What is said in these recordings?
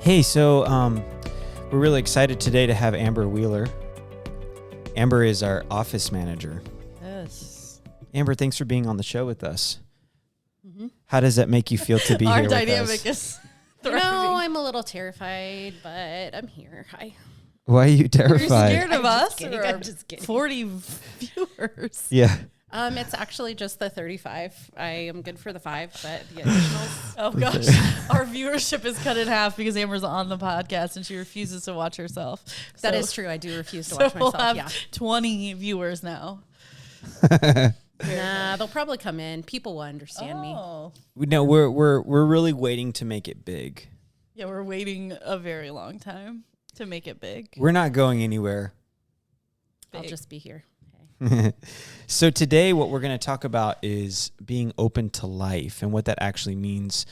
Hey, so we're really excited today to have Amber Wheeler. Amber is our office manager. Yes. Amber, thanks for being on the show with us. Mm-hmm. How does that make you feel to be here with us? Our dynamic is thriving. No, I'm a little terrified, but I'm here. Hi. Why are you terrified? You're scared of us? I'm just kidding. 40 viewers. Yeah. It's actually just the 35. I am good for the 5, but the additionals. Oh, gosh. Our viewership is cut in half because Amber's on the podcast and she refuses to watch herself. That is true. I do refuse to watch myself. We'll have 20 viewers now. Nah, they'll probably come in. People will understand me. No, we're really waiting to make it big. Yeah, we're waiting a very long time to make it big. We're not going anywhere. I'll just be here. So today what we're going to talk about is being open to life and what that actually means,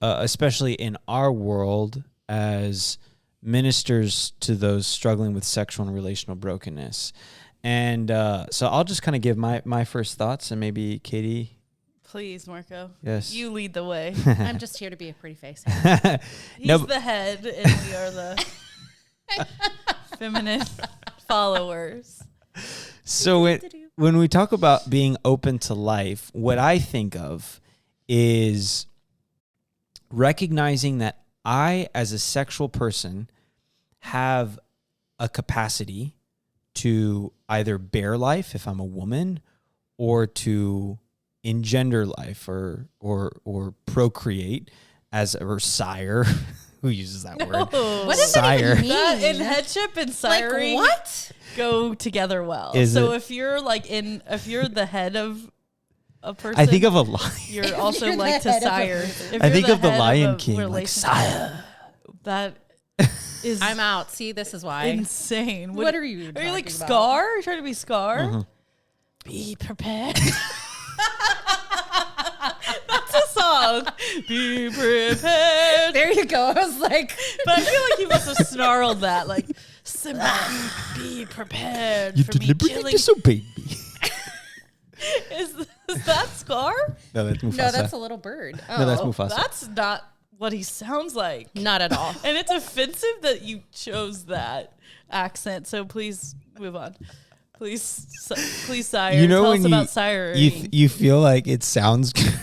especially in our world as ministers to those struggling with sexual and relational brokenness. And so I'll just kind of give my first thoughts, and maybe Katie. Please, Marco. Yes. You lead the way. I'm just here to be a pretty face. He's the head, and we are the feminine followers. So when we talk about being open to life, what I think of is recognizing that I, as a sexual person, have a capacity to either bear life if I'm a woman, or to engender life or procreate or sire. Who uses that word? What does that even mean? That in headship and siring what? Go together well. If you're if you're the head of a person, I think of a lion. You're also like to sire. I think of the Lion King, like sire. That is I'm out. See, this is why. Insane. What are you Are you like about? Scar? Are you trying to be Scar? Mm-hmm. Be prepared. That's a song. Be prepared. There you go. I was like, but I feel like he must have snarled that, like, Simba, be prepared You for me deliberately killing. disobeyed me. Is that Scar? No, that's Mufasa. no, that's a little bird. No, that's Mufasa. That's not what he sounds like. Not at all. And it's offensive that you chose that accent. So please move on. Please, sire. You know, tell when us about siring. you feel like it sounds good.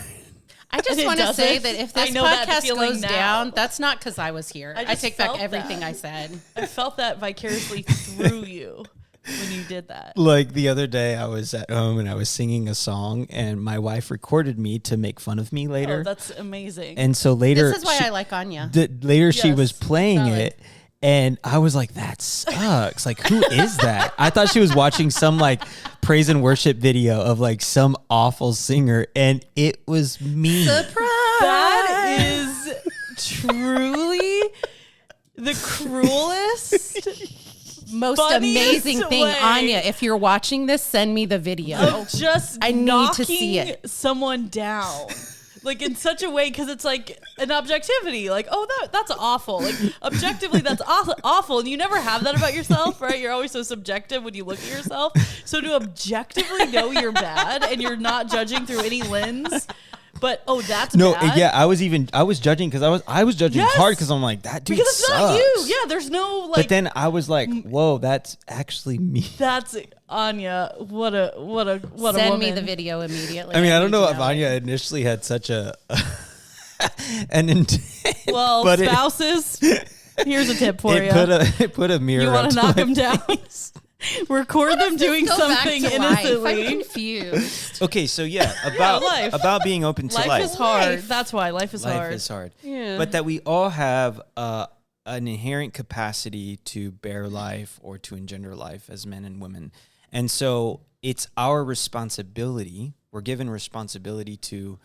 I just And it want to say doesn't. that if I this know that podcast feeling goes now. down, that's not because I was here. I I just take back felt everything that. I said. I felt that vicariously through you when you did that. Like the other day, I was at home and I was singing a song, and my wife recorded me to make fun of me later. Oh, that's amazing. And so later, This is why I like Anya. Later she Yes, was playing valid. it, and I was like, "That sucks!" Like, who is that? I thought she was watching some like praise and worship video of like some awful singer, and it was me. Surprise! That is truly the cruelest, Most funniest amazing thing, way Anya. If you're watching this, send me the video. of just I need knocking to see it. someone down. Like in such a way, because it's like an objectivity. Like, oh, that's awful. Like objectively, that's awful, and you never have that about yourself, right? You're always so subjective when you look at yourself. So to objectively know you're bad and you're not judging through any lens, but that's bad. Yeah, I was judging because I was judging Yes. hard because I'm like, that dude Because it's sucks. not you. Yeah, there's no like. But then I was like, whoa, that's actually me. That's Anya. What a Send woman. me the video immediately. I mean, I don't need know to if Anya initially had such an intent. Well, but spouses, here's a tip for you. It put a mirror. You want up to to knock my them down. Record them doing Go back something to life. I'm innocently. confused. Okay, so life. about being open to Life life. is hard. Life. That's why life is hard. Life is hard. Yeah. But that we all have an inherent capacity to bear life or to engender life as men and women. And so it's our responsibility. We're given responsibility to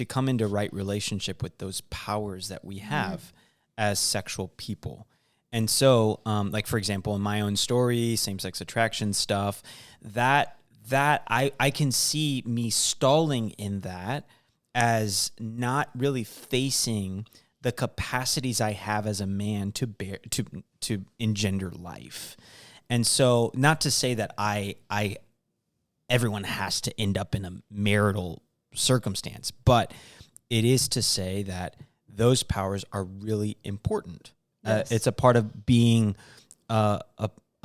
come into right relationship with those powers that we have as sexual people. And so, like, for example, in my own story, same-sex attraction stuff, that I can see me stalling in that as not really facing the capacities I have as a man to bear to engender life. And so, not to say that everyone has to end up in a marital circumstance, but it is to say that those powers are really important Yes. It's a part of being a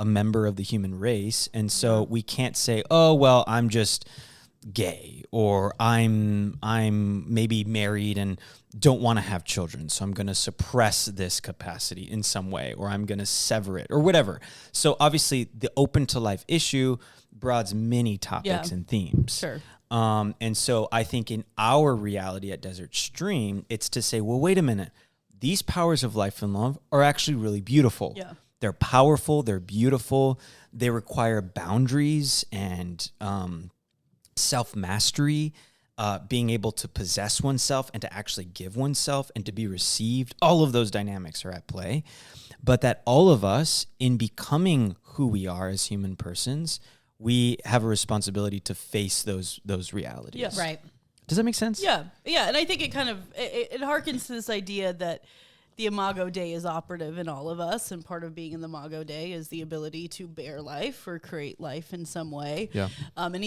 member of the human race. And so we can't say, oh, well, I'm just gay, or I'm maybe married and don't want to have children, so I'm going to suppress this capacity in some way, or I'm going to sever it, or whatever. So obviously the open to life issue broads many topics and themes. Sure. And so I think in our reality at Desert Stream, it's to say, well, wait a minute, these powers of life and love are actually really beautiful. Yeah. They're powerful, they're beautiful, they require boundaries and self-mastery, being able to possess oneself and to actually give oneself and to be received. All of those dynamics are at play. But that all of us, in becoming who we are as human persons, we have a responsibility to face those realities. Yeah. Right. Does that make sense? Yeah. Yeah. And I think it kind of, it harkens to this idea that the Imago Dei is operative in all of us, and part of being in the Imago Dei is the ability to bear life or create life in some way. Yeah.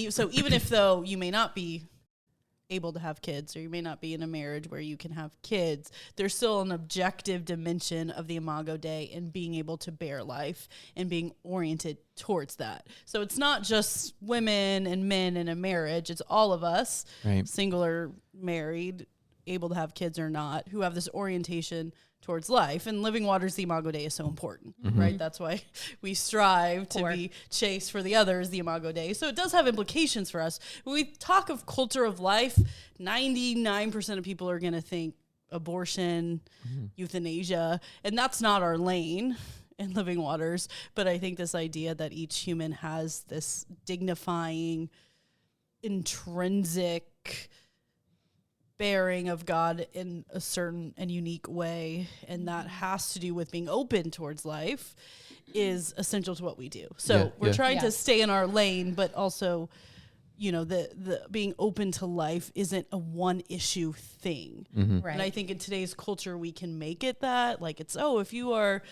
So even if though you may not be able to have kids, or you may not be in a marriage where you can have kids, there's still an objective dimension of the Imago Dei and being able to bear life and being oriented towards that. So it's not just women and men in a marriage, it's all of us, Right. single or married, able to have kids or not, who have this orientation towards life. And Living Waters, the Imago Dei is so important, right? That's why we strive to be chaste for the others, the Imago Dei. So it does have implications for us. When we talk of culture of life, 99% of people are going to think abortion, euthanasia, and that's not our lane in Living Waters. But I think this idea that each human has this dignifying, intrinsic bearing of God in a certain and unique way, and that has to do with being open towards life, is essential to what we do. So we're trying to stay in our lane, but also, you know, the being open to life isn't a one issue thing. Right. And I think in today's culture we can make it that, like, it's, oh, if you are,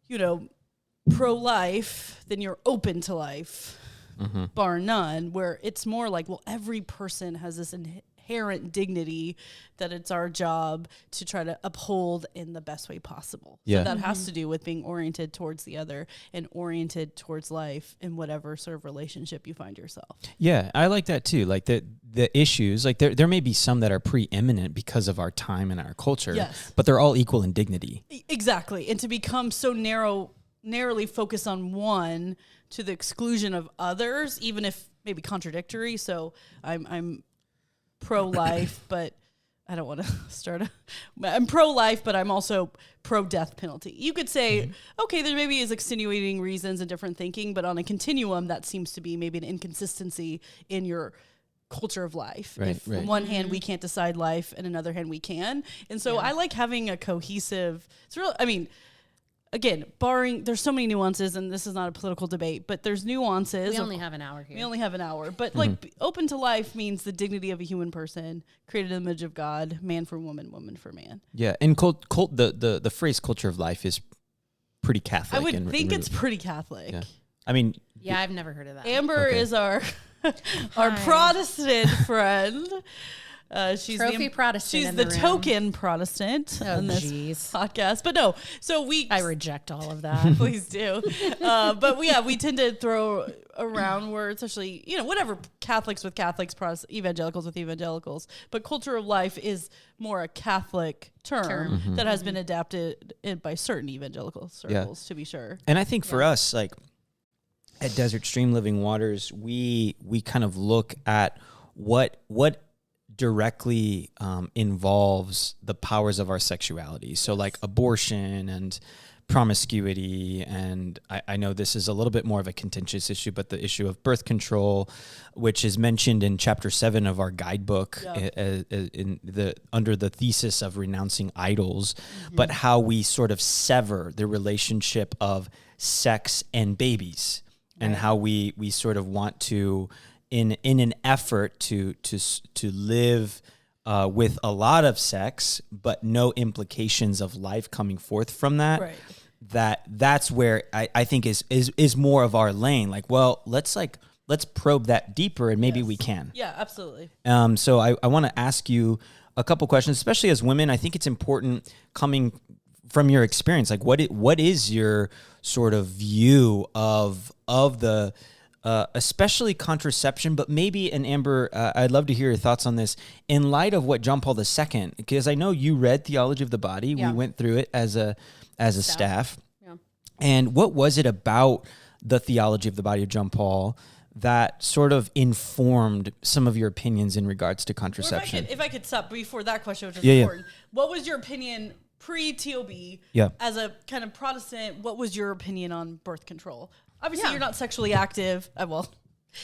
you know, pro-life, then you're open to life, bar none, where it's more like, well, every person has this inherent dignity that it's our job to try to uphold in the best way possible. Yeah. So that has to do with being oriented towards the other and oriented towards life in whatever sort of relationship you find yourself. Yeah, I like that too. Like the issues, like there may be some that are preeminent because of our time and our culture, Yes. but they're all equal in dignity. Exactly. And to become so narrowly focused on one to the exclusion of others, even if maybe contradictory. So I'm pro-life, but I don't want to I'm pro-life, but I'm also pro-death penalty. You could say, okay, there maybe is extenuating reasons and different thinking, but on a continuum, that seems to be maybe an inconsistency in your culture of life. Right, If right. on one hand we can't decide life, and another hand we can. And so I like having a cohesive, it's real, I mean, again, there's so many nuances, and this is not a political debate, but there's nuances. We only have an hour here. We only have an hour. But like open to life means the dignity of a human person, created in the image of God, man for woman, woman for man. Yeah, and the phrase "culture of life" is pretty Catholic. I would think it's pretty Catholic. Yeah. I mean, Yeah, I've never heard of that. Amber Okay. is our Protestant friend. She's Trophy Protestant She's in the the room. token Protestant Oh, on this jeez. podcast. But no, so I reject all of that. please do. But we tend to throw around words, especially, you know, whatever, Catholics with Catholics, evangelicals with evangelicals. But culture of life is more a Catholic term that has been adapted by certain evangelical circles, to be sure. and I think for us, like at Desert Stream Living Waters, we kind of look at what directly involves the powers of our sexuality. So like abortion and promiscuity, and I know this is a little bit more of a contentious issue, but the issue of birth control, which is mentioned in chapter 7 of our guidebook, under the thesis of renouncing idols, but how we sort of sever the relationship of sex and babies, and how we sort of want to, in an effort to live with a lot of sex, but no implications of life coming forth from that. Right. That's where I think is more of our lane. Like, well, let's probe that deeper, and maybe we can. Yeah, absolutely. So I want to ask you a couple questions, especially as women. I think it's important coming from your experience, like what is your sort of view of the especially contraception, but maybe, and Amber, I'd love to hear your thoughts on this in light of what John Paul II, because I know you read Theology of the Body. Yeah. We went through it as a staff. Yeah. And what was it about the Theology of the Body of John Paul that sort of informed some of your opinions in regards to contraception? If I could stop before that question, which is Yeah, important. What was your opinion pre-TOB? Yeah. As a kind of Protestant, what was your opinion on birth control? Obviously, Yeah. you're not sexually active. Well,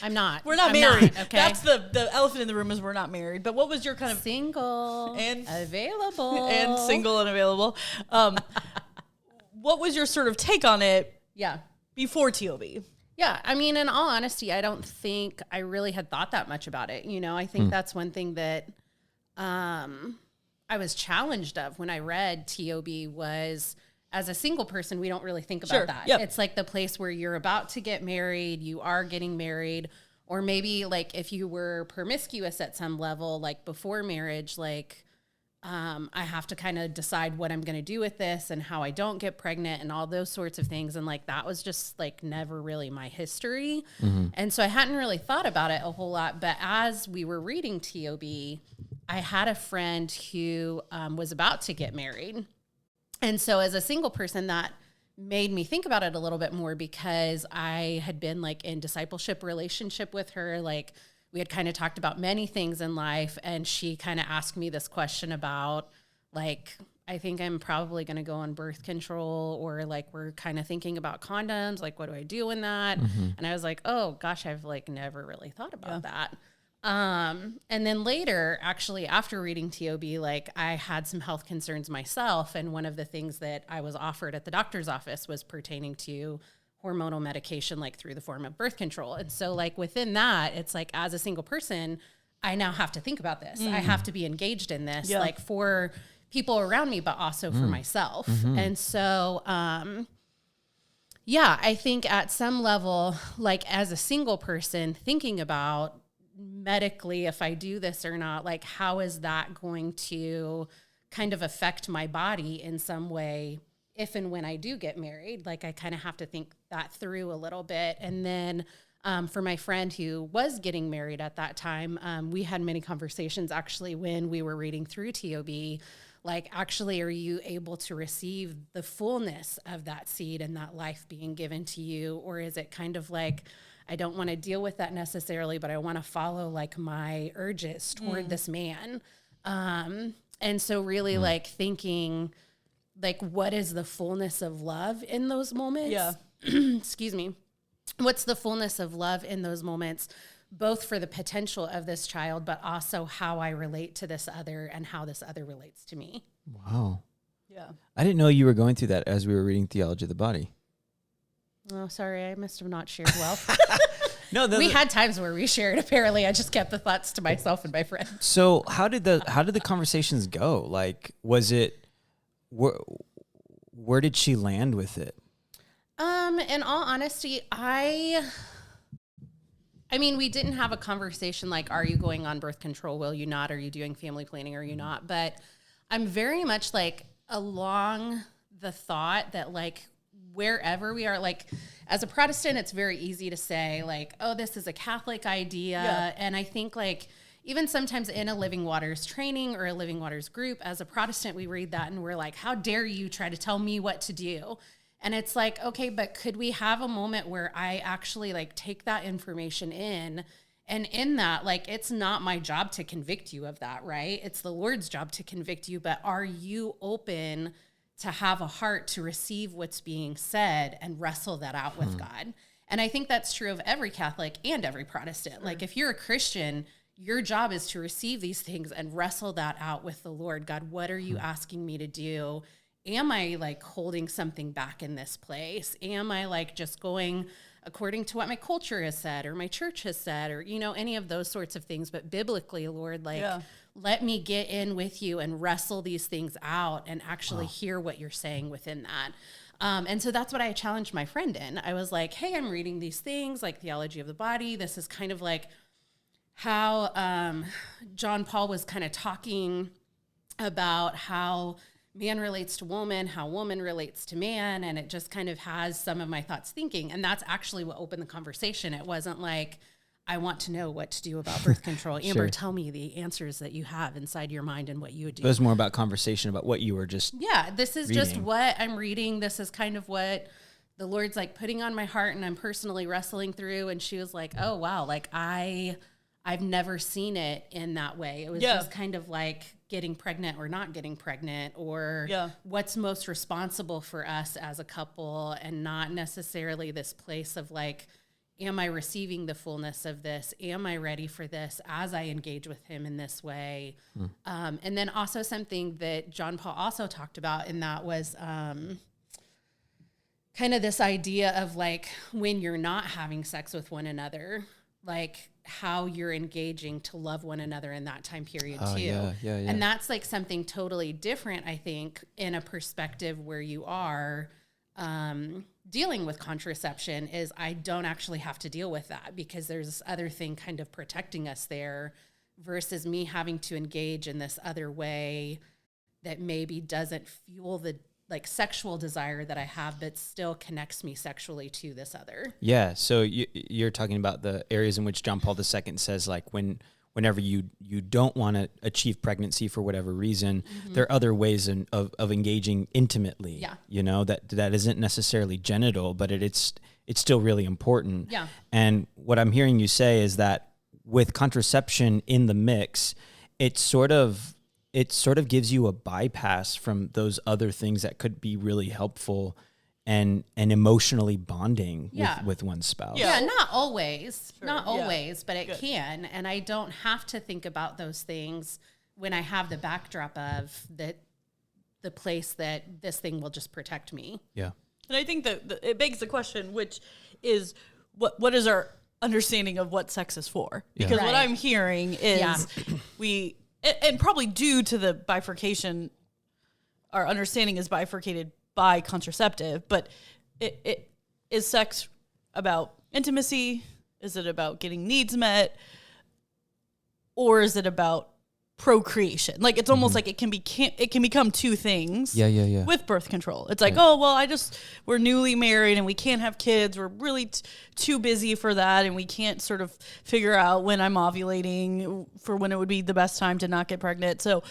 I'm not. we're not I'm married. okay. That's the elephant in the room is we're not married. But what was your kind of single and available and single and available? What was your sort of take on it? Yeah. Before TOB. Yeah, I mean, in all honesty, I don't think I really had thought that much about it. You know, I think that's one thing that I was challenged of when I read TOB was, as a single person, we don't really think about Sure, that. yep. It's like the place where you're about to get married, you are getting married, or maybe like if you were promiscuous at some level, like before marriage, like I have to kind of decide what I'm going to do with this and how I don't get pregnant and all those sorts of things. And like, that was just like never really my history. And so I hadn't really thought about it a whole lot. But as we were reading TOB, I had a friend who was about to get married. And so as a single person, that made me think about it a little bit more because I had been like in discipleship relationship with her. Like, we had kind of talked about many things in life, and she kind of asked me this question about, like, I think I'm probably going to go on birth control, or like, we're kind of thinking about condoms. Like, what do I do in that? And I was like, oh gosh, I've like never really thought about that. And then later, actually, after reading TOB, like I had some health concerns myself. And one of the things that I was offered at the doctor's office was pertaining to hormonal medication, like through the form of birth control. And so like within that, it's like, as a single person, I now have to think about this. I have to be engaged in this, like for people around me, but also for myself. And so, yeah, I think at some level, like as a single person thinking about medically, if I do this or not, like how is that going to kind of affect my body in some way if and when I do get married? Like I kind of have to think that through a little bit. And then for my friend who was getting married at that time, we had many conversations actually when we were reading through TOB, like actually, are you able to receive the fullness of that seed and that life being given to you? Or is it kind of like, I don't want to deal with that necessarily, but I want to follow like my urges toward this man. And so really like thinking like, what is the fullness of love in those moments? Yeah. Excuse me. What's the fullness of love in those moments, both for the potential of this child, but also how I relate to this other and how this other relates to me. Wow. Yeah. I didn't know you were going through that as we were reading Theology of the Body. Oh, sorry. I must have not shared well. No, we had times where we shared. Apparently, I just kept the thoughts to myself and my friend. So how did the conversations go? Like, was it, where did she land with it? In all honesty, I mean, we didn't have a conversation like, are you going on birth control? Will you not? Are you doing family planning? Are you not? But I'm very much like along the thought that like wherever we are, like as a Protestant, it's very easy to say like, oh, this is a Catholic idea. Yeah. And I think like even sometimes in a Living Waters training or a Living Waters group, as a Protestant, we read that and we're like, how dare you try to tell me what to do? And it's like, okay, but could we have a moment where I actually like take that information in, and in that, like, it's not my job to convict you of that, right? It's the Lord's job to convict you, but are you open to have a heart to receive what's being said and wrestle that out with God? And I think that's true of every Catholic and every Protestant. Like if you're a Christian, your job is to receive these things and wrestle that out with the Lord. God, what are you asking me to do? Am I like holding something back in this place? Am I like just going according to what my culture has said or my church has said, or, you know, any of those sorts of things? But biblically, Lord, like, let me get in with you and wrestle these things out and actually hear what you're saying within that. And so that's what I challenged my friend in. I was like, hey, I'm reading these things like Theology of the Body. This is kind of like how John Paul was kind of talking about how man relates to woman, how woman relates to man. And it just kind of has some of my thoughts thinking. And that's actually what opened the conversation. It wasn't like, I want to know what to do about birth control. Amber, Sure. tell me the answers that you have inside your mind and what you would do. It was more about conversation about what you were just Yeah, this is just reading. what I'm reading. This is kind of what the Lord's like putting on my heart and I'm personally wrestling through. And she was like, oh, wow, like I've never seen it in that way. It was just kind of like getting pregnant or not getting pregnant, or what's most responsible for us as a couple, and not necessarily this place of like, am I receiving the fullness of this? Am I ready for this as I engage with him in this way? And then also something that John Paul also talked about, and that was kind of this idea of like when you're not having sex with one another, like how you're engaging to love one another in that time period too. Yeah. And that's like something totally different, I think, in a perspective where you are dealing with contraception, is I don't actually have to deal with that because there's this other thing kind of protecting us there, versus me having to engage in this other way that maybe doesn't fuel the like sexual desire that I have, but still connects me sexually to this other. Yeah. So you're talking about the areas in which John Paul II says, like, whenever you don't want to achieve pregnancy for whatever reason, there are other ways of engaging intimately. Yeah. You know, that isn't necessarily genital, but it's still really important. Yeah. And what I'm hearing you say is that with contraception in the mix, it sort of gives you a bypass from those other things that could be really helpful and emotionally bonding with one's spouse. Yeah, not always. Sure, Not yeah. always, but it Good. can. And I don't have to think about those things when I have the backdrop of the place that this thing will just protect me. Yeah. And I think that it begs the question, which is what is our understanding of what sex is for? Because what Right. I'm hearing is and probably due to the bifurcation, our understanding is bifurcated by contraceptive, but it is sex about intimacy? Is it about getting needs met? Or is it about procreation? Like, it's almost like it can become two things. Yeah. With birth control. It's like, oh, well, we're newly married and we can't have kids. We're really too busy for that. And we can't sort of figure out when I'm ovulating for when it would be the best time to not get pregnant. So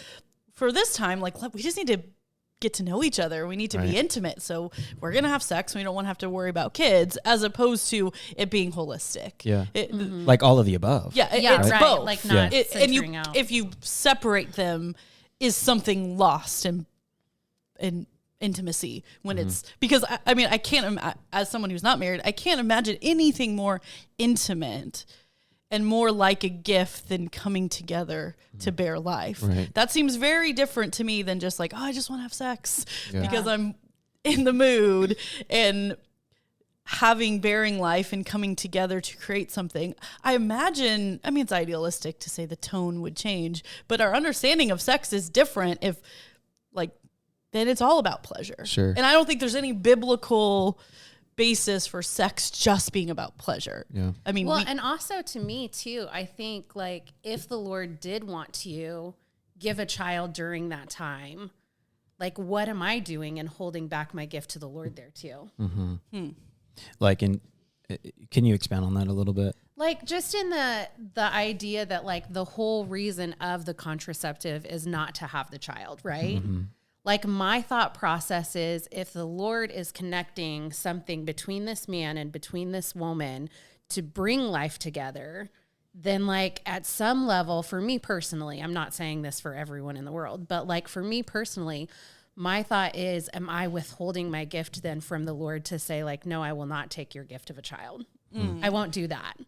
for this time, like, we just need to get to know each other. We need to be intimate. So we're going to have sex. We don't want to have to worry about kids, as opposed to it being holistic. Yeah. Like all of the above. Yeah. Yeah, It's right. both. Like not And centering out. if you separate them, is something lost in intimacy when it's, because I mean, I can't, as someone who's not married, I can't imagine anything more intimate and more like a gift than coming together to bear life. Right. That seems very different to me than just like, oh, I just want to have sex because I'm in the mood, and bearing life and coming together to create something. I imagine, I mean, it's idealistic to say the tone would change, but our understanding of sex is different if, like, then it's all about pleasure. Sure. And I don't think there's any biblical basis for sex just being about pleasure. Yeah. I mean, Well, and also to me too, I think like if the Lord did want to give a child during that time, like what am I doing and holding back my gift to the Lord there too? Like, can you expand on that a little bit? Like just in the idea that like the whole reason of the contraceptive is not to have the child, right? Like my thought process is, if the Lord is connecting something between this man and between this woman to bring life together, then like at some level, for me personally, I'm not saying this for everyone in the world, but like for me personally, my thought is, am I withholding my gift then from the Lord to say like, no, I will not take your gift of a child. I won't do that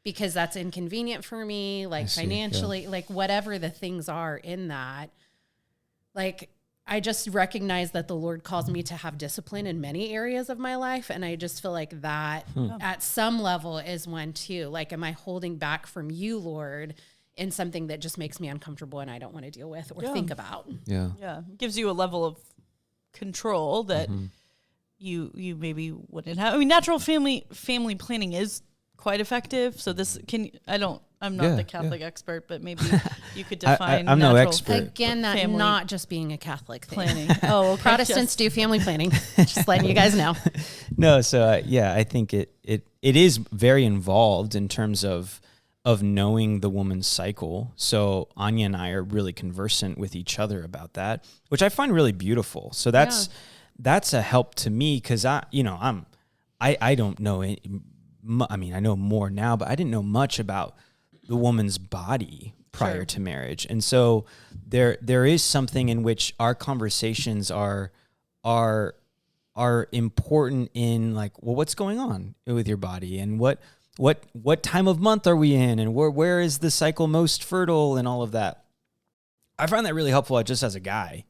because that's inconvenient for me, like financially, like whatever the things are in that, like, I just recognize that the Lord calls me to have discipline in many areas of my life. And I just feel like that at some level is one too. Like, am I holding back from you, Lord, in something that just makes me uncomfortable and I don't want to deal with or think about? Yeah. yeah, it gives you a level of control that you maybe wouldn't have. I mean, natural family planning is quite effective. So this I don't I'm not Yeah, the Catholic expert, but maybe you could I- define I'm no natural expert. Again, that family not just being a Catholic thing. planning. Oh, okay. Protestants do family planning. Just letting you guys know. No, so I think it is very involved in terms of knowing the woman's cycle. So Anya and I are really conversant with each other about that, which I find really beautiful. So that's a help to me because I don't know. I mean, I know more now, but I didn't know much about the woman's body prior to marriage, and so there is something in which our conversations are important in like, well, what's going on with your body, and what time of month are we in, and where is the cycle most fertile, and all of that. I find that really helpful just as a guy,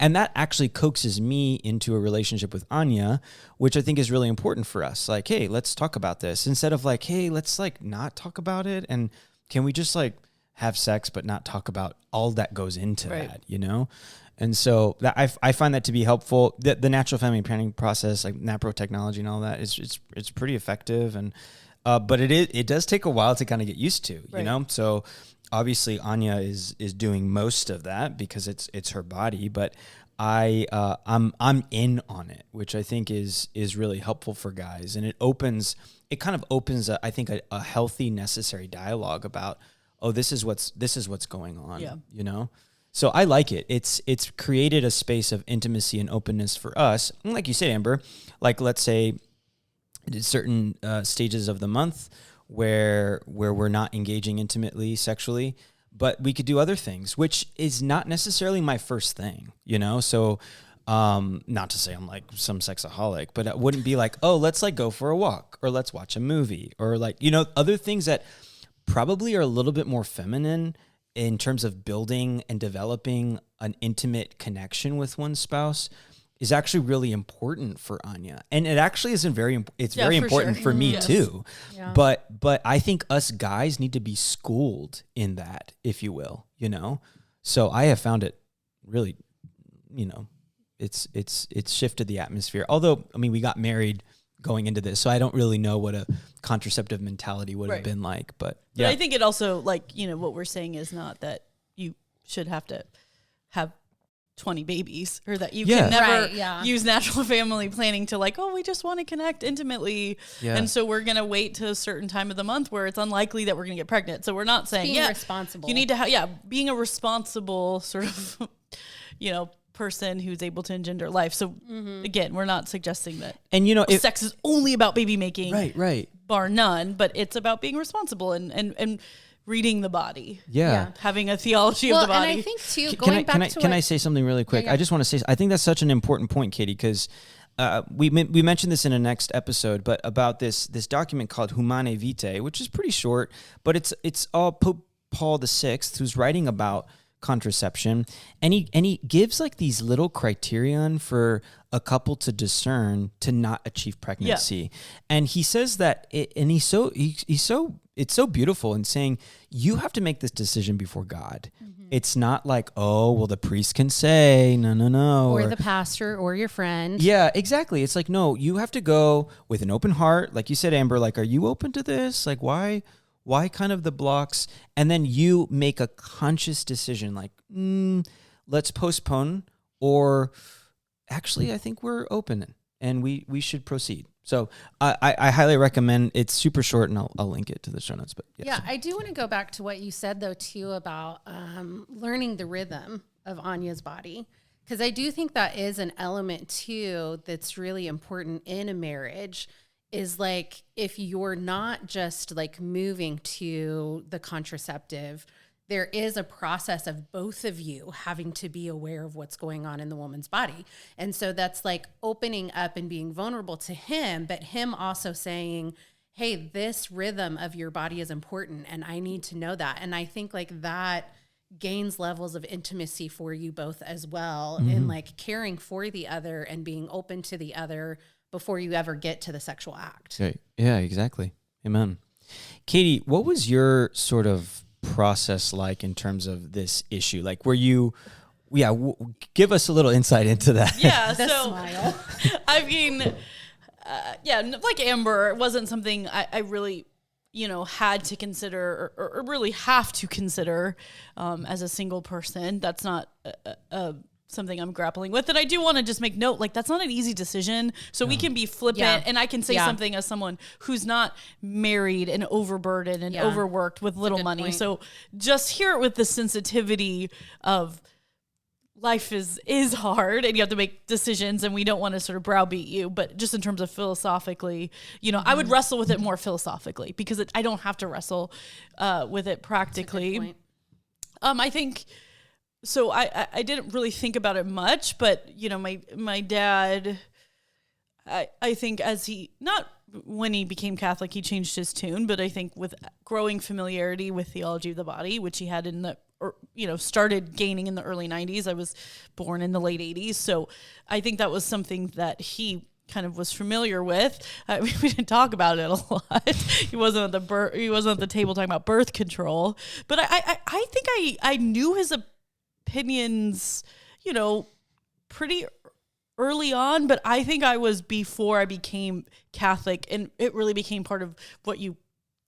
and that actually coaxes me into a relationship with Anya, which I think is really important for us. Like, hey, let's talk about this instead of like, hey, let's like not talk about it. And can we just like have sex, but not talk about all that goes into that, And so that I find that to be helpful. The natural family planning process, like NAPRO technology and all that, it's pretty effective. And, but it does take a while to kind of get used to, So obviously Anya is doing most of that because it's her body, but I'm in on it, which I think is really helpful for guys. And it kind of opens I think a healthy, necessary dialogue about, oh, this is what's going on, So I like it. It's created a space of intimacy and openness for us. And like you said, Amber, like let's say certain stages of the month where we're not engaging intimately sexually, but we could do other things, which is not necessarily my first thing, So not to say I'm like some sexaholic, but it wouldn't be like, oh, let's like go for a walk or let's watch a movie or like, other things that probably are a little bit more feminine in terms of building and developing an intimate connection with one's spouse is actually really important for Anya. And it actually isn't very important for me too. Yeah. But I think us guys need to be schooled in that, if you will, So I have found it really, it's shifted the atmosphere. Although, I mean, we got married going into this, so I don't really know what a contraceptive mentality would have been like, but yeah. But I think it also, like, what we're saying is not that you should have to have 20 babies or that you can never use natural family planning to like, oh, we just want to connect intimately. Yeah. And so we're going to wait to a certain time of the month where it's unlikely that we're going to get pregnant. So we're not saying, being responsible. You need to have, being a responsible sort of, person who's able to engender life. So again, we're not suggesting that, and if sex is only about baby making, right, bar none, but it's about being responsible and reading the body. Yeah. Having a theology of the body. And I think too, can I say something really quick? I just want to say, I think that's such an important point, Katie, because we mentioned this in a next episode, but about this document called Humane Vitae, which is pretty short, but it's all Pope Paul VI, who's writing about contraception, and he gives like these little criterion for a couple to discern to not achieve pregnancy. And he says that it's so beautiful in saying you have to make this decision before God. It's not like, oh, well, the priest can say no, or the pastor or your friend. Yeah, exactly. It's like, no, you have to go with an open heart, like you said, Amber. Like, are you open to this? Like, why kind of the blocks? And then you make a conscious decision like, let's postpone, or actually I think we're open and we should proceed. So I highly recommend. It's super short, and I'll link it to the show notes. But I do want to go back to what you said though too about learning the rhythm of Anya's body, because I do think that is an element too that's really important in a marriage. Is like, if you're not just like moving to the contraceptive, there is a process of both of you having to be aware of what's going on in the woman's body. And so that's like opening up and being vulnerable to him, but him also saying, hey, this rhythm of your body is important and I need to know that. And I think like that gains levels of intimacy for you both as well, in like caring for the other and being open to the other before you ever get to the sexual act. Okay. Yeah, exactly. Amen. Katie, what was your sort of process like in terms of this issue? Like, were you, give us a little insight into that. Yeah. So, smile. I mean, like Amber, it wasn't something I had to consider or really have to consider as a single person. That's not something I'm grappling with. And I do want to just make note, like, that's not an easy decision. So we can be flippant and I can say something as someone who's not married and overburdened and overworked with little money. Point. So just hear it with the sensitivity of life is hard and you have to make decisions, and we don't want to sort of browbeat you, but just in terms of philosophically, I would wrestle with it more philosophically because I don't have to wrestle with it practically. I think, so I didn't really think about it much, but my dad, I think when he became Catholic, he changed his tune, but I think with growing familiarity with theology of the body, which he had started gaining in the early 90s. I was born in the late 80s. So I think that was something that he kind of was familiar with. We didn't talk about it a lot. He wasn't at the table talking about birth control, but I think I knew his opinions, pretty early on, but I think I was before I became Catholic, and it really became part of what you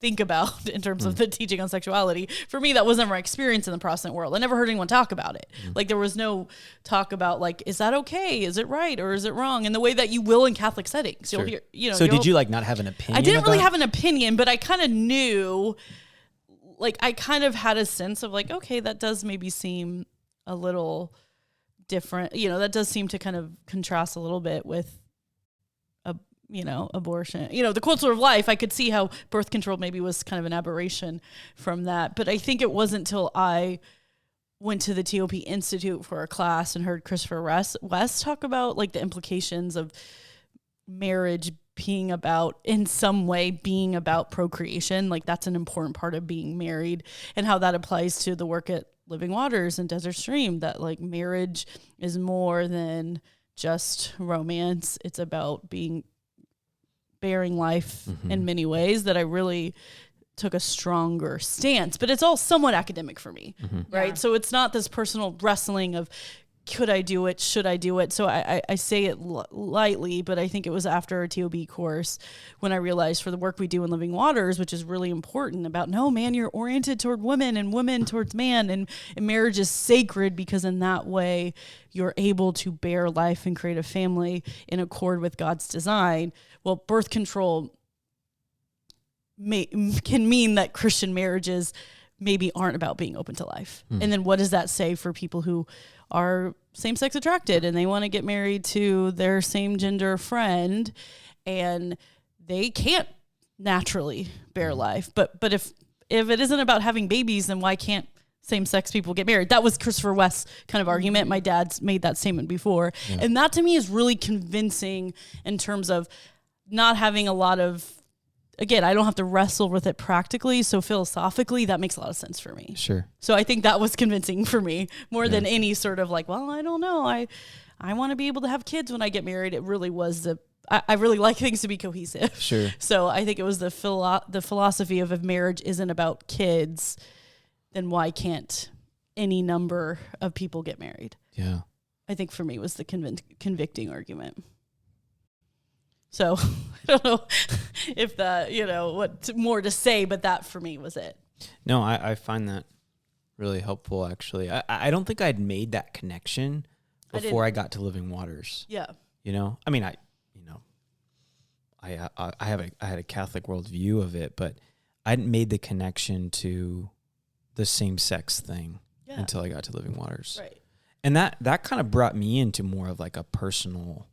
think about in terms of the teaching on sexuality. For me, that was never my experience in the Protestant world. I never heard anyone talk about it. Like, there was no talk about, like, is that okay? Is it right? Or is it wrong? In the way that you will in Catholic settings. Sure. You'll hear, so did you not have an opinion? I didn't really have an opinion, but I kind of knew, like, I kind of had a sense of, like, okay, that does maybe seem a little different. That does seem to kind of contrast a little bit with abortion, the culture of life. I could see how birth control maybe was kind of an aberration from that. But I think it wasn't until I went to the TOP Institute for a class and heard Christopher West talk about, like, the implications of marriage being about, in some way, being about procreation. Like, that's an important part of being married, and how that applies to the work at Living Waters and Desert Stream, that, like, marriage is more than just romance. It's about bearing life in many ways, that I really took a stronger stance. But it's all somewhat academic for me, right? Yeah. So it's not this personal wrestling of, could I do it? Should I do it? So I say it lightly, but I think it was after a TOB course when I realized, for the work we do in Living Waters, which is really important, about, no, man, you're oriented toward women and women towards man, and marriage is sacred, because in that way you're able to bear life and create a family in accord with God's design. Well, birth control can mean that Christian marriages maybe aren't about being open to life. And then what does that say for people who are same-sex attracted and they want to get married to their same gender friend, and they can't naturally bear life? But if it isn't about having babies, then why can't same-sex people get married? That was Christopher West's kind of argument. My dad's made that statement before. Yeah. And that to me is really convincing in terms of not having a lot of, again, I don't have to wrestle with it practically. So philosophically, that makes a lot of sense for me. Sure. So I think that was convincing for me more than any sort of, like, well, I don't know. I want to be able to have kids when I get married. It really was I really like things to be cohesive. Sure. So I think it was the philosophy of, if marriage isn't about kids, then why can't any number of people get married? Yeah. I think for me was the convicting argument. So I don't know if that, what more to say, but that for me was it. No, I find that really helpful, actually. I don't think I'd made that connection before I got to Living Waters. Yeah. I mean, I had a Catholic worldview of it, but I hadn't made the connection to the same-sex thing until I got to Living Waters. Right. And that kind of brought me into more of, like, a personal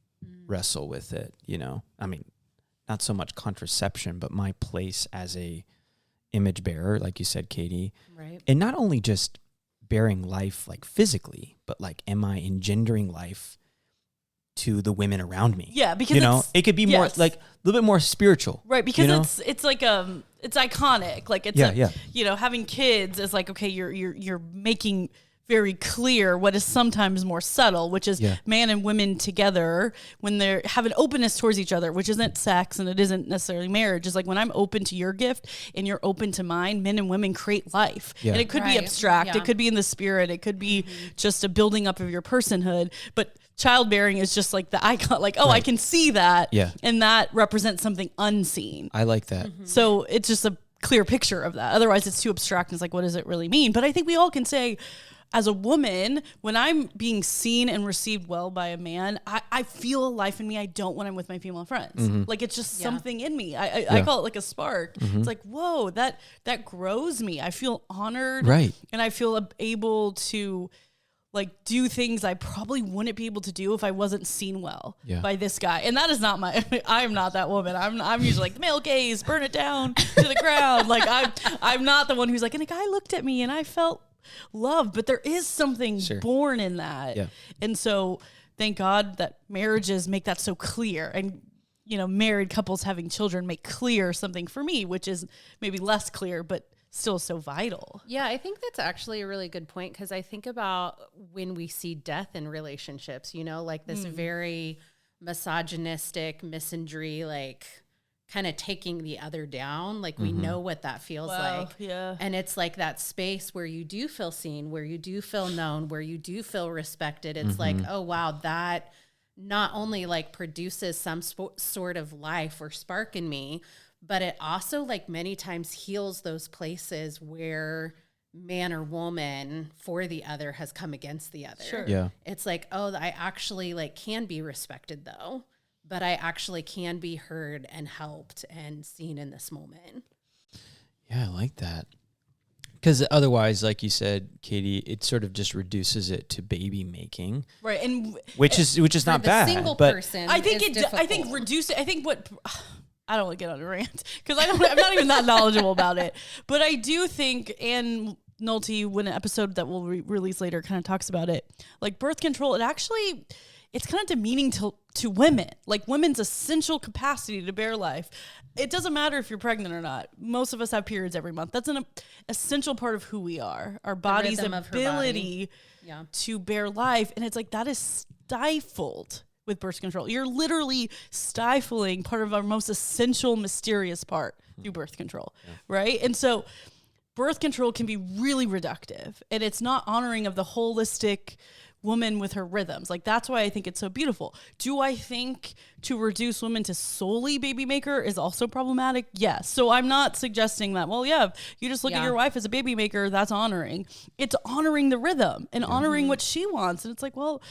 wrestle with it, I mean, not so much contraception, but my place as a image bearer, like you said, Katie. Right. And not only just bearing life, like, physically, but, like, am I engendering life to the women around me? Yeah, because it could be more, like, a little bit more spiritual. Right, because it's like it's iconic. Like, it's having kids is like, okay, you're making very clear what is sometimes more subtle, which is man and women together when they have an openness towards each other, which isn't sex and it isn't necessarily marriage. It's like, when I'm open to your gift and you're open to mine, men and women create life. Yeah. And it could be abstract. Yeah. It could be in the spirit. It could be just a building up of your personhood. But childbearing is just like the icon, like, I can see that. Yeah. And that represents something unseen. I like that. Mm-hmm. So it's just a clear picture of that. Otherwise it's too abstract and it's like, what does it really mean? But I think we all can say, as a woman, when I'm being seen and received well by a man, I feel a life in me I don't when I'm with my female friends. Like it's just something in me. I call it like a spark. It's like, whoa, that grows me. I feel honored. Right. And I feel able to like do things I probably wouldn't be able to do if I wasn't seen well by this guy. And that is not I'm not that woman. I'm usually like the male gaze, burn it down to the ground. Like I'm not the one who's like, and a guy looked at me and I felt love, but there is something born in that. Yeah. And so thank God that marriages make that so clear, and married couples having children make clear something for me, which is maybe less clear, but still so vital. Yeah, I think that's actually a really good point, because I think about when we see death in relationships, like this very misogynistic misandry, like kind of taking the other down. Like we know what that feels like. Yeah. And it's like that space where you do feel seen, where you do feel known, where you do feel respected. It's like, oh wow, that not only like produces some sort of life or spark in me, but it also like many times heals those places where man or woman for the other has come against the other. Sure. Yeah. It's like, oh, I actually like can be respected though, but I actually can be heard and helped and seen in this moment. Yeah, I like that. Because otherwise, like you said, Katie, it sort of just reduces it to baby making, right? And which is not the bad. Single but person, I think I think reduce it. I think what I don't want to get on a rant because I'm not even that knowledgeable about it. But I do think, and Nolte, when an episode that we'll release later kind of talks about it, like birth control, it's kind of demeaning to women, like women's essential capacity to bear life. It doesn't matter if you're pregnant or not. Most of us have periods every month. That's an essential part of who we are, our body's ability to bear life. And it's like, that is stifled with birth control. You're literally stifling part of our most essential, mysterious part through birth control, right? And so birth control can be really reductive, and it's not honoring of the holistic woman with her rhythms. Like, that's why I think it's so beautiful. Do I think to reduce women to solely baby maker is also problematic? Yes. So I'm not suggesting that, well, yeah, you just look at your wife as a baby maker, that's honoring. It's honoring the rhythm and honoring what she wants. And it's like, well,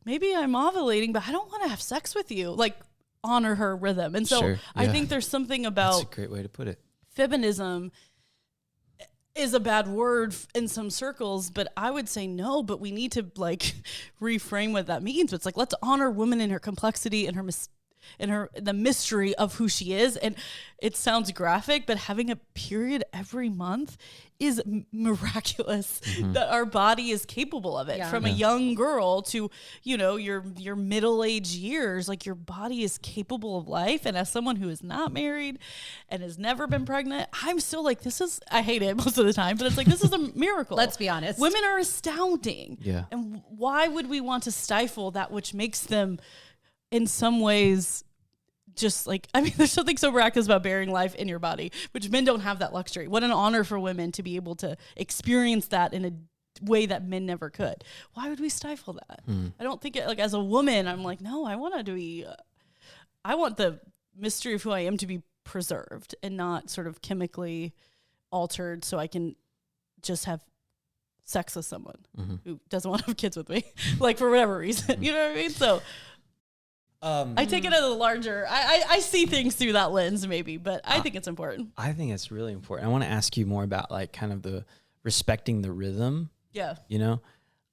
maybe I'm ovulating, but I don't want to have sex with you. Like, honor her rhythm. And so I think there's something about... That's a great way to put it. Feminism is a bad word in some circles, but I would say no, but we need to like reframe what that means. It's like, let's honor women in her complexity and the mystery of who she is. And it sounds graphic, but having a period every month is miraculous that our body is capable of it. From a young girl to, your middle-aged years, like your body is capable of life. And as someone who is not married and has never been pregnant, I'm still like, I hate it most of the time, but it's like, this is a miracle. Let's be honest. Women are astounding. Yeah. And why would we want to stifle that which makes them in some ways just like, I mean, there's something so miraculous about bearing life in your body, which men don't have that luxury. What an honor for women to be able to experience that in a way that men never could. Why would we stifle that? I don't think like as a woman, I'm like, no, I want the mystery of who I am to be preserved and not sort of chemically altered so I can just have sex with someone who doesn't want to have kids with me, like for whatever reason, you know what I mean? So I take it as a larger, I see things through that lens maybe, but I think it's important. I think it's really important. I want to ask you more about like kind of the respecting the rhythm. Yeah.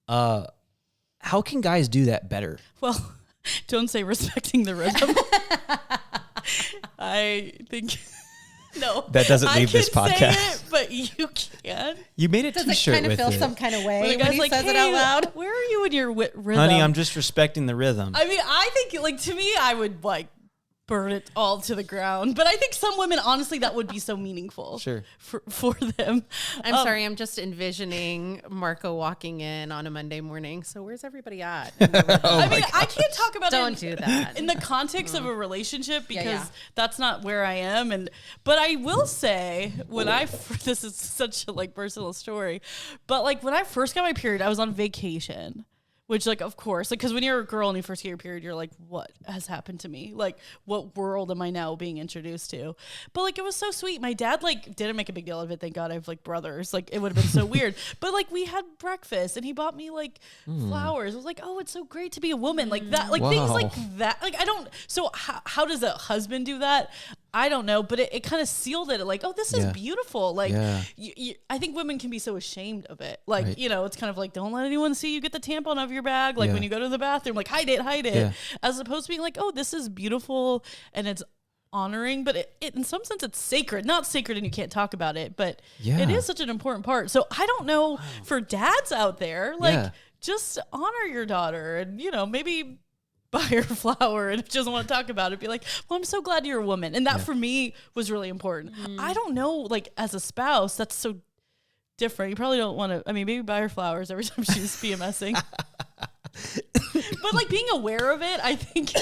How can guys do that better? Well, don't say respecting the rhythm. I think... No, that doesn't leave this podcast. I can say it, but you can. You made a T-shirt with it. Does it kind of feel some kind of way when he like, says it out loud? Where are you in your rhythm? Honey, I'm just respecting the rhythm. I mean, I think, like, to me, I would, like, burn it all to the ground. But I think some women, honestly, that would be so meaningful. Sure. For them. I'm sorry, I'm just envisioning Marco walking in on a Monday morning. So where's everybody at? I can't talk about Don't do that. in the context of a relationship because that's not where I am. But I will say this is such a like personal story, but like when I first got my period, I was on vacation Which, like, of course, like, because when you're a girl and you first get your period, you're like, what has happened to me? Like, what world am I now being introduced to? But, like, it was so sweet. My dad, like, didn't make a big deal of it. Thank God I have, like, brothers. Like, it would have been so weird. But, like, we had breakfast and he bought me, like, flowers. I was like, oh, it's so great to be a woman. Like, that, like, things like that. Like, I don't, so how does a husband do that? I don't know, but it kind of sealed it. Like, oh, this is beautiful. Like, I think women can be so ashamed of it. Like, you know, it's kind of like, don't let anyone see you get the tampon out of your bag. Like when you go to the bathroom, like hide it. Yeah. As opposed to being like, oh, this is beautiful and it's honoring, but it in some sense it's sacred. Not sacred and you can't talk about it, but it is such an important part. So I don't know for dads out there, like just honor your daughter and, you know, maybe buy her a flower, and if she doesn't want to talk about it, be like, well, I'm so glad you're a woman. And that for me was really important. I don't know, like as a spouse, that's so different. You probably don't want to, I mean, maybe buy her flowers every time she's PMSing. But like being aware of it, I think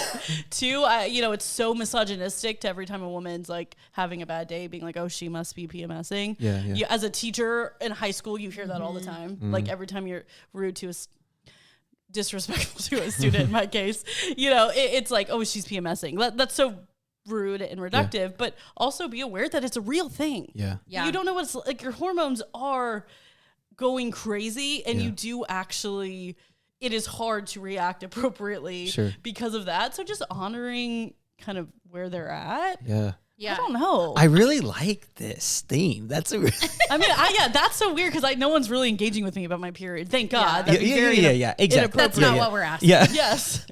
too, you know, it's so misogynistic to every time a woman's like having a bad day being like, oh, she must be PMSing. You, as a teacher in high school, you hear that all the time. Like every time you're rude to a disrespectful to a student in my case, you know, it's like, oh, she's PMSing. That's so rude and reductive, but also be aware that it's a real thing. You don't know what it's like. Your hormones are going crazy and you do actually, it is hard to react appropriately because of that. So just honoring kind of where they're at. I don't know. I really like this theme. That's a I mean, that's so weird because no one's really engaging with me about my period. Thank God. Exactly. That's not what we're asking. Yes.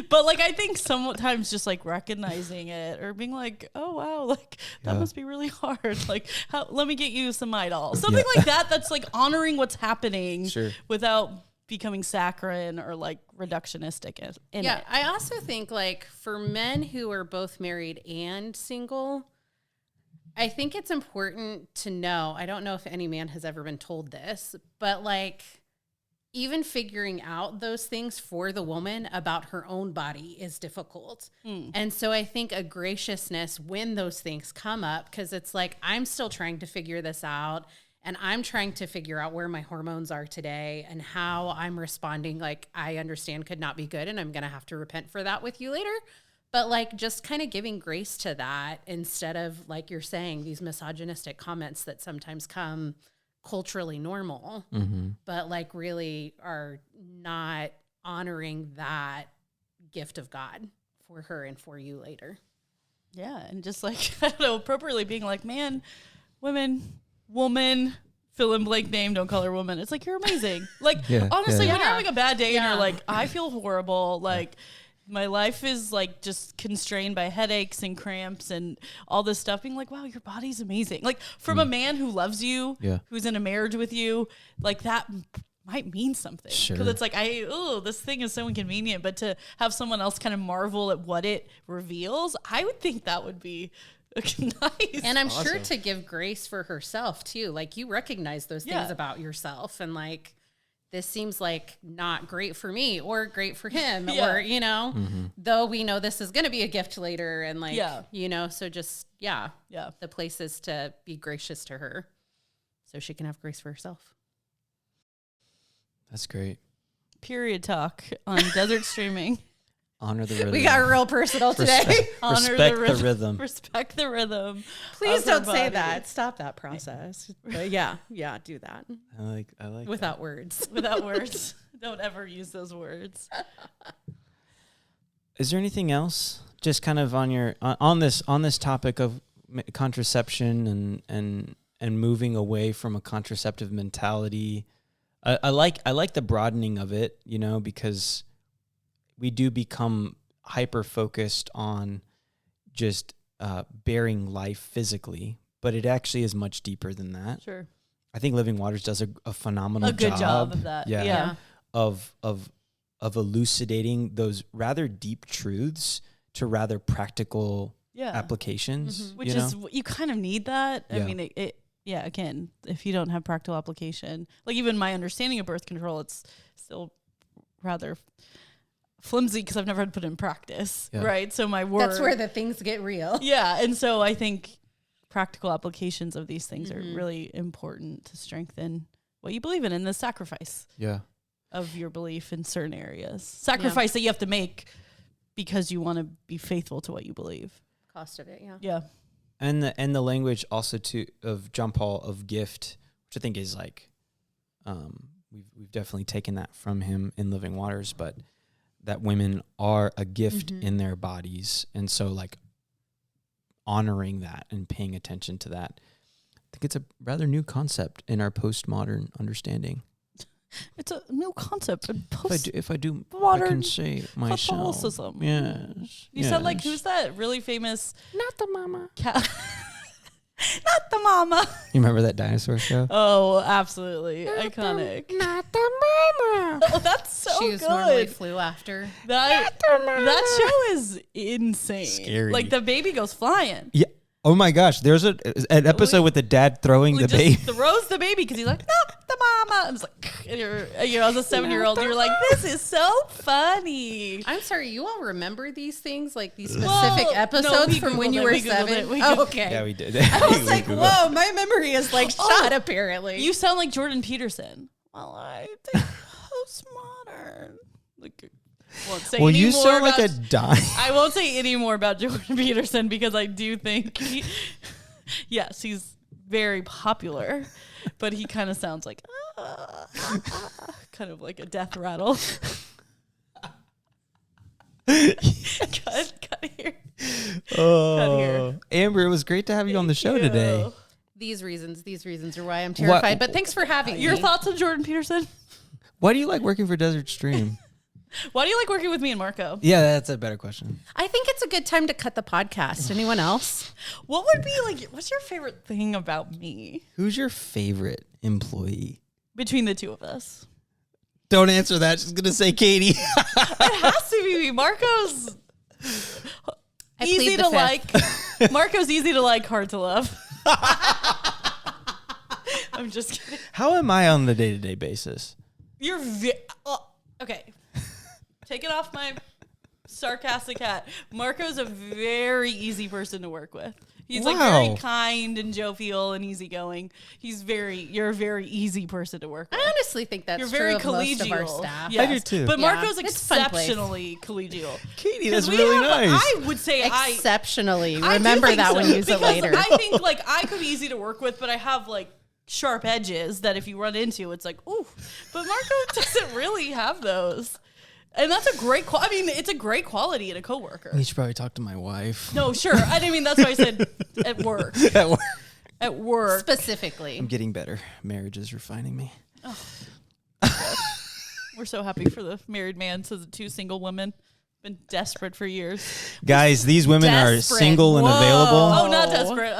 But like, I think sometimes just like recognizing it or being like, oh, wow, like that must be really hard. Like, let me get you some Idol. Something like that. That's like honoring what's happening without becoming saccharine or like reductionistic in it. I also think like for men who are both married and single, I think it's important to know, I don't know if any man has ever been told this, but like even figuring out those things for the woman about her own body is difficult. And so I think a graciousness when those things come up, because it's like, I'm still trying to figure this out. And I'm trying to figure out where my hormones are today and how I'm responding. Like, I understand could not be good, and I'm going to have to repent for that with you later. But, like, just kind of giving grace to that instead of, like you're saying, these misogynistic comments that sometimes come culturally normal, but, like, really are not honoring that gift of God for her and for you later. Yeah, and just, like, I don't know, appropriately being like, man, woman, fill in blank name, don't call her woman. It's like, you're amazing. Like, honestly, when you're having a bad day and you're like, I feel horrible, like, my life is like just constrained by headaches and cramps and all this stuff, being like, wow, your body's amazing. Like, from a man who loves you, who's in a marriage with you, like, that might mean something. Because it's like, this thing is so inconvenient, but to have someone else kind of marvel at what it reveals, I would think that would be nice. And I'm sure to give grace for herself too. Like, you recognize those things about yourself and like, this seems like not great for me or great for him or, you know, though we know this is going to be a gift later and like, you know, so just, the place is to be gracious to her so she can have grace for herself. That's great. Period talk on Desert Streaming. Honor the rhythm. We got real personal today. Respect the rhythm. Respect the rhythm. Please don't say that. Stop that process. But yeah, do that. I like without words. Without words. Don't ever use those words. Is there anything else? Just kind of on your on this topic of contraception and moving away from a contraceptive mentality. I like the broadening of it, you know, because we do become hyper-focused on just bearing life physically, but it actually is much deeper than that. Sure. I think Living Waters does a phenomenal good job of that. Yeah. Of elucidating those rather deep truths to rather practical applications. Which is, you kind of need that. I mean, again, if you don't have practical application, like even my understanding of birth control, it's still rather flimsy because I've never had to put it in practice, right? So my word... That's where the things get real. Yeah, and so I think practical applications of these things are really important to strengthen what you believe in the sacrifice. Yeah. of your belief in certain areas. Sacrifice that you have to make because you want to be faithful to what you believe. Cost of it, yeah. Yeah. And the language also of John Paul of gift, which I think is like, we've definitely taken that from him in Living Waters, but that women are a gift in their bodies. And so like honoring that and paying attention to that, I think it's a rather new concept in our postmodern understanding. It's a new concept. If I do, I modern can say myself. Catholicism. Yes. You said like, who's that really famous? Not the mama. Not the mama. You remember that dinosaur show? Oh, absolutely. Iconic. Not the mama. Oh, that's so She was good. normally flew after. That show is insane. Scary. Like the baby goes flying. Yeah. Oh my gosh. There's an episode with the dad throwing the Just baby. throws the baby because he's like, not the mama. And it's like, and you're as a 7-year-old, you're like, this is so funny. I'm sorry, you all remember these things, like these specific episodes we from when Googled you it, were we Googled 7? it, we Oh, okay. Yeah, we did. I was like, whoa, my memory is like shot apparently. You sound like Jordan Peterson. Well, I think postmodern. Like, won't say Well, any you more sound like a about- dime. I won't say any more about Jordan Peterson because I do think yes, he's very popular, but he kind of sounds like kind of like a death rattle. cut here. Oh, here. Amber, it was great to have you on the show today. These reasons are why I'm terrified. But thanks for having Your me. thoughts on Jordan Peterson? Why do you like working for Desert Stream? Why do you like working with me and Marco? Yeah, that's a better question. I think it's a good time to cut the podcast. Anyone else? What would be like, what's your favorite thing about me Who's your favorite employee? between the two of us? Don't answer that. She's gonna say Katie. It has to be me. Marco's I easy plead the to fifth. like. Marco's easy to like, hard to love. I'm just kidding. How am I on the day-to-day basis? You're okay. Take it off my sarcastic hat. Marco's a very easy person to work with. He's like very kind and jovial and easygoing. You're a very easy person to work with. I honestly think that's You're true very of most of our collegial. staff. Yes. I do too. But Yeah. Marco's It's a fun place. exceptionally collegial. Katie, that's 'Cause we really have- nice. I would say Exceptionally. I do Remember think that so, when you use it because later. I think like I could be easy to work with, but I have like sharp edges that if you run into, it's like, ooh. But Marco doesn't really have those. And that's a great I mean, it's a great quality in a coworker. You should probably talk to my wife. No, sure. I didn't mean that's why I said at work. At work. At work. Specifically. I'm getting better. Marriage is refining me. We're so happy for the married man, says the two single women. Been desperate for years. Guys, these women are Desperate. single and Whoa. available. Oh, not desperate.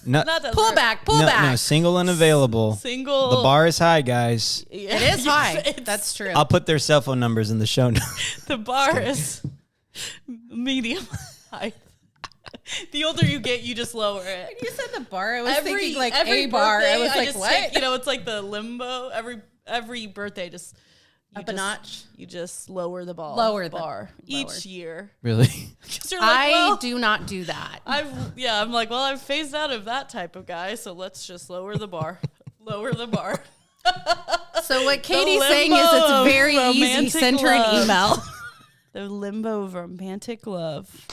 No, Not desperate. Pull back. Pull no, back. no, single and available. Single. The bar is high, guys. Yeah. It is high. It's- That's true. I'll put their cell phone numbers in the show notes. The bar is medium height. The older you get, you just lower it. you said the bar. I was thinking like a bar. I was like, what? Take, it's like the limbo. Every birthday, just Up a notch. You just lower the ball. Lower the bar lower. each year. Really? 'Cause you're like, I well, do not do that. I'm like, well, I've phased out of that type of guy, so let's just lower the bar. Lower the bar. So what Katie's limbo saying is it's of very easy. romantic Send her an love. email. The limbo of romantic love.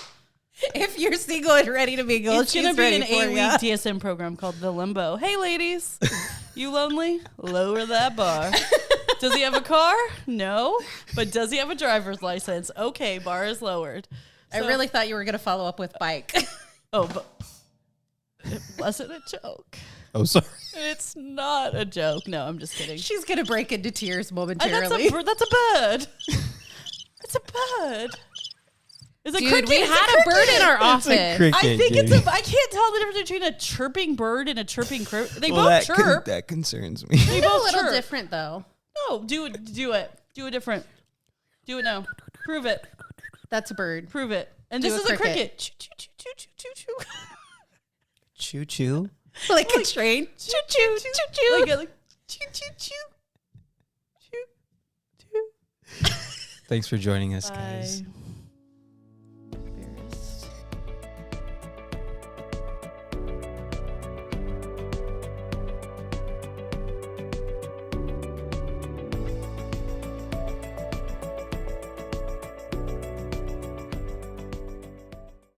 If you're single and ready to mingle, It's she's gonna be ready an for 8-week ya. DSM program called The Limbo. Hey, ladies, you lonely? Lower that bar. Does he have a car? No. But does he have a driver's license? Okay, bar is lowered. I So- really thought you were going to follow up with bike. Oh, but it wasn't a joke. Oh, sorry. It's not a joke. No, I'm just kidding. She's going to break into tears That's momentarily. a bird. It's a bird. It's a Dude, cricket. we It's had a bird in our It's a office. cricket. I think Katie. I can't tell the difference between a chirping bird and a chirping crow. They Well, both that chirp. that concerns me. They It's a both little chirp. different though. No, do it. Do it different. Do it now. Prove it. That's a bird. Prove it. And Do this a is a cricket. cricket. Choo choo choo choo choo choo Choo choo. Like a train. choo choo choo choo. Like choo choo choo choo choo. Thanks for joining us, Bye. guys.